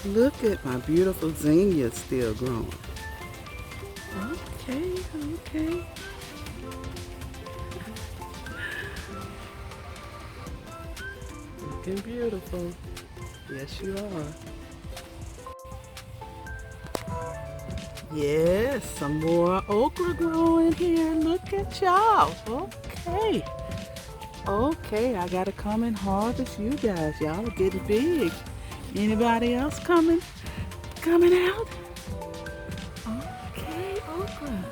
Look at my beautiful zinnias still growing. Okay, okay. Looking beautiful. Yes, you are. Yes, some more okra growing here. Look at y'all. Okay. Okay, I gotta come and harvest you guys. Y'all are getting big. Anybody else coming out? Okay, okra.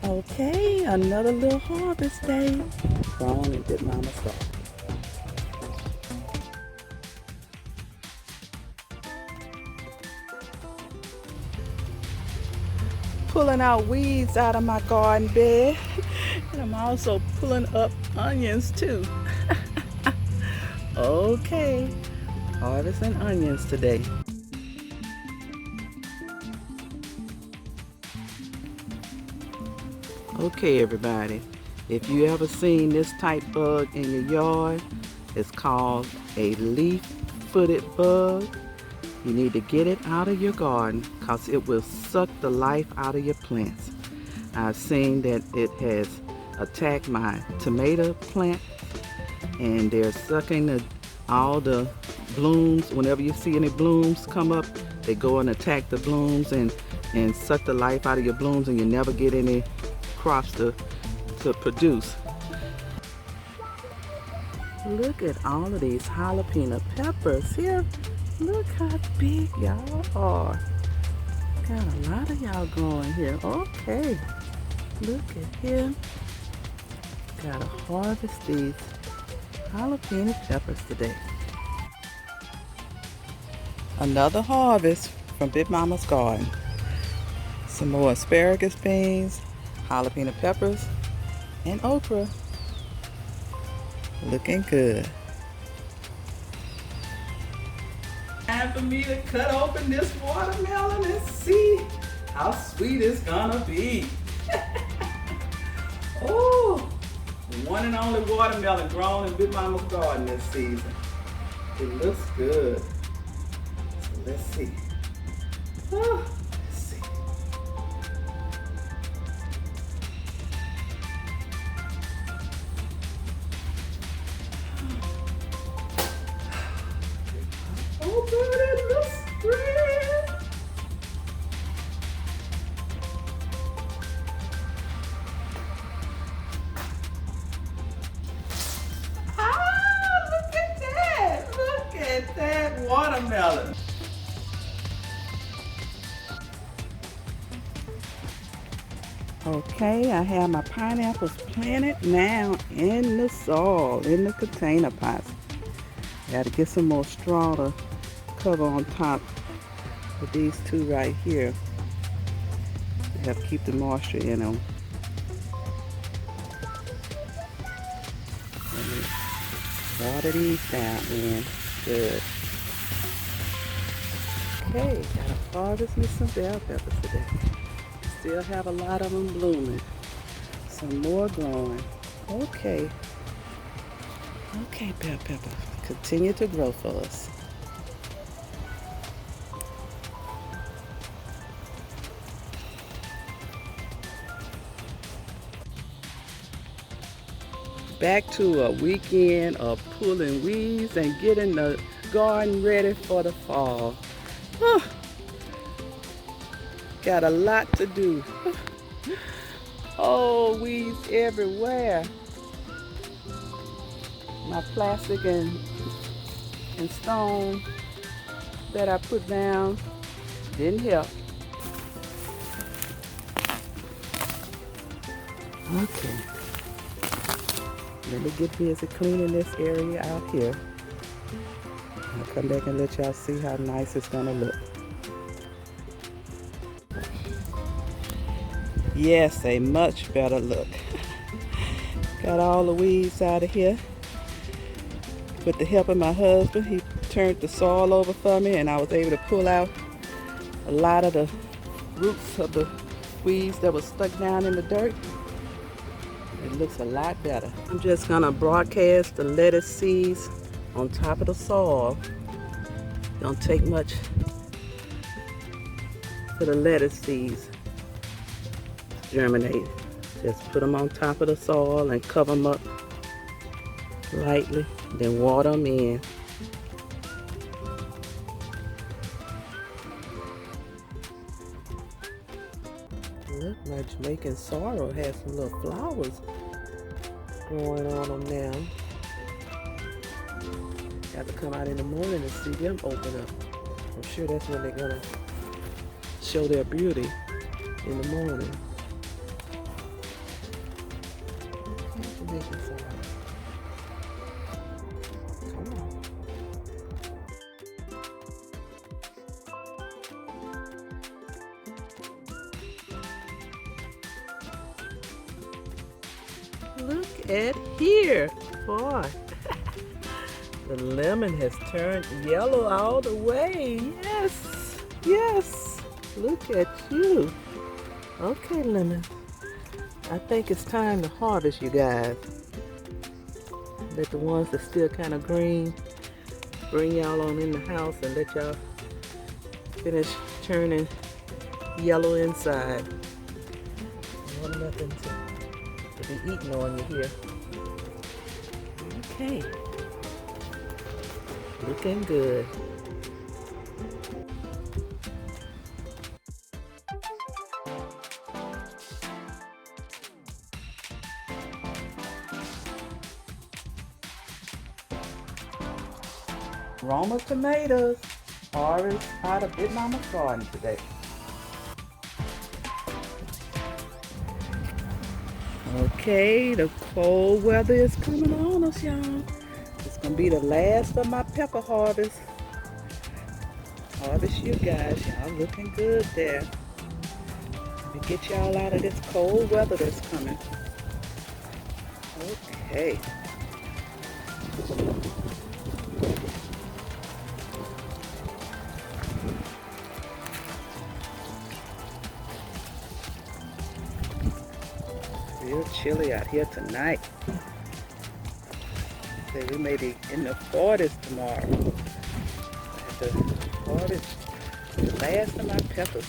Okay, another little harvest day. Grown and did mama start. Pulling out weeds out of my garden bed. And I'm also pulling up onions too. Okay, harvesting onions today. Okay, everybody, if you ever seen this type bug in your yard, it's called a leaf-footed bug. You need to get it out of your garden because it will suck the life out of your plants. I've seen that it has attacked my tomato plant, and they're sucking all the blooms. Whenever you see any blooms come up, they go and attack the blooms and suck the life out of your blooms, and you never get any crops to produce. Look at all of these jalapeno peppers here. Look how big y'all are. Got a lot of y'all growing here. Okay, look at here. Gotta harvest these jalapeno peppers today. Another harvest from Big Mama's garden. Some more asparagus beans, jalapeno peppers, and okra. Looking good. Time for me to cut open this watermelon and see how sweet it's gonna be. Oh, one and only watermelon grown in Big Mama's garden this season. It looks good. So let's see. Oh, let's see. Oh, good, it looks great. Ah, look at that. Look at that watermelon. Okay, I have my pineapples planted now in the soil, in the container pots. Got to get some more straw to cover on top with these two right here. They have to keep the moisture in them. Water these down in. Good. Okay, gotta harvest me some bell peppers today. Still have a lot of them blooming. Some more growing. Okay. Okay, bell pepper. Continue to grow for us. Back to a weekend of pulling weeds and getting the garden ready for the fall. Got a lot to do. Oh, weeds everywhere. My plastic and stone that I put down didn't help. Okay. Let me get busy cleaning this area out here. I'll come back and let y'all see how nice it's gonna look. Yes, a much better look. Got all the weeds out of here. With the help of my husband, he turned the soil over for me, and I was able to pull out a lot of the roots of the weeds that was stuck down in the dirt. It looks a lot better. I'm just gonna broadcast the lettuce seeds on top of the soil. Don't take much for the lettuce seeds to germinate. Just put them on top of the soil and cover them up lightly, then water them in. Look, my Jamaican sorrel has some little flowers growing on them now. Got to come out in the morning and see them open up. I'm sure that's when they're gonna show their beauty, in the morning. Jamaican sorrel. Come on. Look at here, boy. The lemon has turned yellow all the way. Yes, yes. Look at you. Okay, lemon. I think it's time to harvest, you guys. Let the ones that's still kind of green bring y'all on in the house and let y'all finish turning yellow inside. I want nothing to be eaten on you here. Okay. Looking good. Roma tomatoes, harvest out of Big Mama's garden today. Okay, the cold weather is coming on us, y'all. It's gonna be the last of my pepper harvest. Harvest you guys, y'all looking good there. Let me get y'all out of this cold weather that's coming. Okay. Real chilly out here tonight. Say we may be in the 40s tomorrow. I have to harvest the last of my peppers.